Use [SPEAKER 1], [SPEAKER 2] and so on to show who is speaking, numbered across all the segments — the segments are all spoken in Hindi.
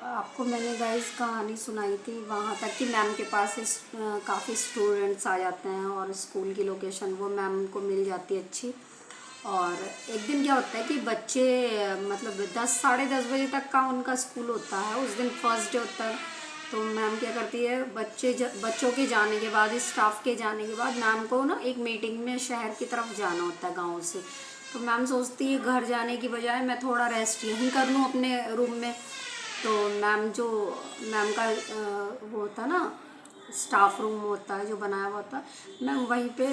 [SPEAKER 1] आपको मैंने गाइस कहानी सुनाई थी वहाँ तक कि मैम के पास काफ़ी स्टूडेंट्स आ जाते हैं और स्कूल की लोकेशन वो मैम को मिल जाती है अच्छी। और एक दिन क्या होता है कि बच्चे मतलब 10 साढ़े 10 बजे तक का उनका स्कूल होता है, उस दिन फर्स्ट डे होता है। तो मैम क्या करती है, बच्चों के जाने के बाद, स्टाफ के जाने के बाद मैम को ना एक मीटिंग में शहर की तरफ जाना होता है गाँव से। तो मैम सोचती है घर जाने की बजाय मैं थोड़ा रेस्ट यहीं कर लूँ अपने रूम में। तो मैम का वो होता है ना, स्टाफ रूम होता है जो बनाया हुआ होता है, मैम वहीं पे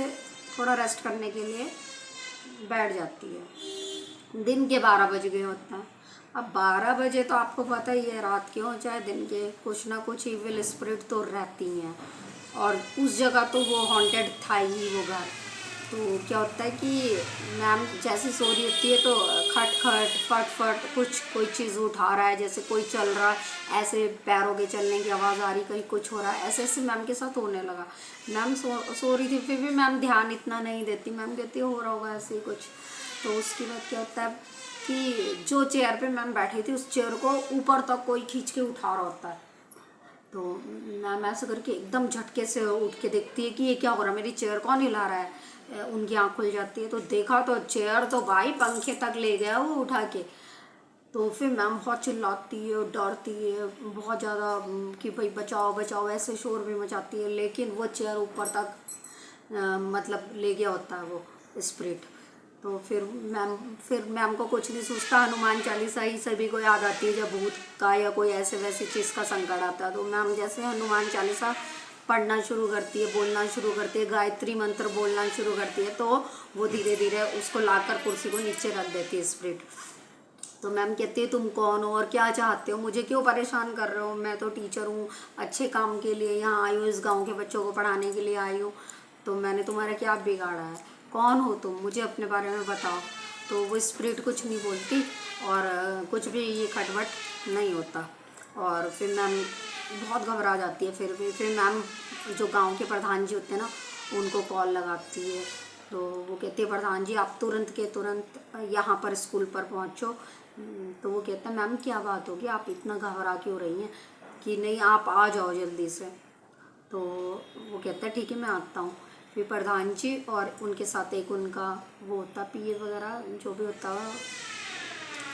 [SPEAKER 1] थोड़ा रेस्ट करने के लिए बैठ जाती है। दिन के 12 बज गए होता है। अब 12 बजे तो आपको पता ही है, रात के हो चाहे दिन के, कुछ ना कुछ इविल स्पिरिट तो रहती हैं। और उस जगह तो वो हॉन्टेड था ही वो घर। तो क्या होता है कि मैम जैसे सो रही होती है तो खट खट फट फट कुछ कोई चीज़ उठा रहा है, जैसे कोई चल रहा है, ऐसे पैरों के चलने की आवाज़ आ रही, कहीं कुछ हो रहा है, ऐसे ऐसे मैम के साथ होने लगा। मैम सो रही थी, फिर भी मैम ध्यान इतना नहीं देती, मैम कहती हो रहा होगा ऐसे ही कुछ। तो उसके बाद क्या होता है कि जो चेयर पे मैम बैठी थी उस चेयर को ऊपर तक कोई खींच के उठा रहा होता है। तो मैम ऐसे करके एकदम झटके से उठ के देखती है कि ये क्या हो रहा है, मेरी चेयर कौन हिला रहा है। उनकी आँख खुल जाती है तो देखा तो चेयर तो भाई पंखे तक ले गया वो उठा के। तो फिर मैम बहुत चिल्लाती है, डरती है बहुत ज़्यादा कि भाई बचाओ बचाओ, ऐसे शोर भी मचाती है, लेकिन वो चेयर ऊपर तक मतलब ले गया होता है वो स्पिरिट। तो फिर मैम को कुछ नहीं सूझता, हनुमान चालीसा ही सभी को याद आती है जब भूत का या कोई ऐसे वैसी चीज़ का संकट आता है। तो मैम जैसे हनुमान चालीसा पढ़ना शुरू करती है, बोलना शुरू करती है, गायत्री मंत्र बोलना शुरू करती है, तो वो धीरे धीरे उसको लाकर कुर्सी को नीचे रख देती है स्पिरिट। तो मैम कहती है तुम कौन हो और क्या चाहते हो, मुझे क्यों परेशान कर रहे हो, मैं तो टीचर हूँ, अच्छे काम के लिए यहाँ आई हूँ, इस गांव के बच्चों को पढ़ाने के लिए आई हूँ। तो मैंने तुम्हारा क्या बिगाड़ा है, कौन हो तुम, मुझे अपने बारे में बताओ। तो वो स्पिरिट कुछ नहीं बोलती और कुछ भी ये खटपट नहीं होता। और फिर मैम बहुत घबरा जाती है। फिर मैम जो गांव के प्रधान जी होते हैं ना, उनको कॉल लगाती है। तो वो कहती है प्रधान जी आप तुरंत के तुरंत यहाँ पर स्कूल पर पहुँचो। तो वो कहते हैं मैम क्या बात होगी, आप इतना घबरा क्यों रही हैं, कि नहीं आप आ जाओ जल्दी से। तो वो कहता है ठीक है मैं आता हूँ। फिर प्रधान जी और उनके साथ एक उनका वो होता पीए वगैरह जो भी होता है,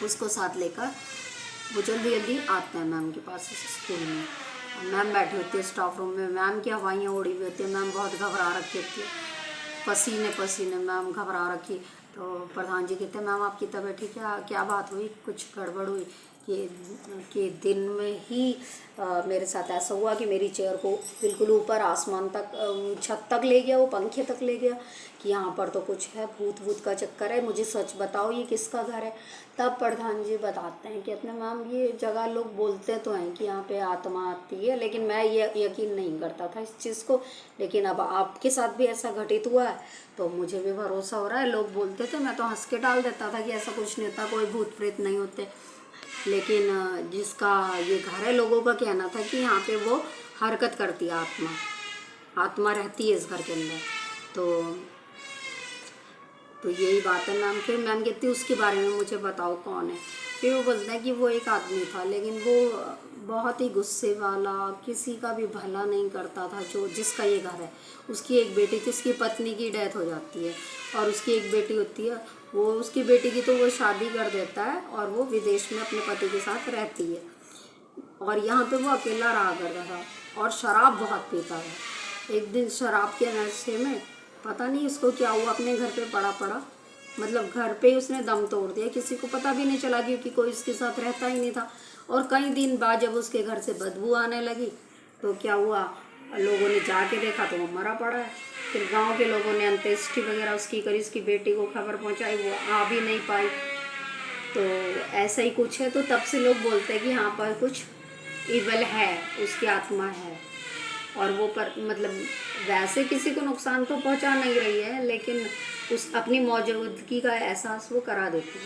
[SPEAKER 1] उसको साथ लेकर वो जल्दी जल्दी आते हैं मैम के पास स्कूल में। मैम बैठी होती है स्टाफ रूम में, मैम की हवाइयाँ उड़ी हुई होती है, मैम बहुत घबरा रखी होती है, पसीने पसीने मैम घबरा रखी। तो प्रधान जी कहते हैं मैम आपकी तबीयत ठीक है, क्या बात हुई, कुछ गड़बड़ हुई कि दिन में ही मेरे साथ ऐसा हुआ कि मेरी चेयर को बिल्कुल ऊपर आसमान तक छत तक ले गया, वो पंखे तक ले गया, कि यहाँ पर तो कुछ है, भूत भूत का चक्कर है, मुझे सच बताओ ये किसका घर है। तब प्रधान जी बताते हैं कि अपने मैम ये जगह लोग बोलते तो हैं कि यहाँ पे आत्मा आती है, लेकिन मैं ये यकीन नहीं करता था इस चीज़ को, लेकिन अब आपके साथ भी ऐसा घटित हुआ है तो मुझे भी भरोसा हो रहा है। लोग बोलते थे, मैं तो हंस के टाल देता था कि ऐसा कुछ नहीं होता, कोई भूत प्रेत नहीं होते, लेकिन जिसका ये घर है लोगों का कहना था कि यहाँ पे वो हरकत करती है, आत्मा आत्मा रहती है इस घर के अंदर। तो यही बात है मैम। फिर मैम कहती है उसके बारे में मुझे बताओ कौन है। फिर वो बोलता है कि वो एक आदमी था, लेकिन वो बहुत ही गुस्से वाला, किसी का भी भला नहीं करता था, जो जिसका ये घर है। उसकी एक बेटी थी, उसकी पत्नी की डेथ हो जाती है और उसकी एक बेटी होती है, वो उसकी बेटी की तो वो शादी कर देता है और वो विदेश में अपने पति के साथ रहती है। और यहाँ पे वो अकेला रहा करता था और शराब बहुत पीता था। एक दिन शराब के नशे में पता नहीं उसको क्या हुआ, अपने घर पे पड़ा पड़ा, मतलब घर पे ही उसने दम तोड़ दिया, किसी को पता भी नहीं चला क्योंकि कोई उसके साथ रहता ही नहीं था। और कई दिन बाद जब उसके घर से बदबू आने लगी तो क्या हुआ, लोगों ने जाके देखा तो वो मरा पड़ा है। फिर गांव के लोगों ने अंत्येष्टि वगैरह उसकी करी, उसकी बेटी को खबर पहुंचाई, वो आ भी नहीं पाई। तो ऐसा ही कुछ है। तो तब से लोग बोलते हैं कि यहाँ पर कुछ इवल है, उसकी आत्मा है। और वो पर मतलब वैसे किसी को नुकसान तो पहुंचा नहीं रही है, लेकिन उस अपनी मौजूदगी का एहसास वो करा देती है।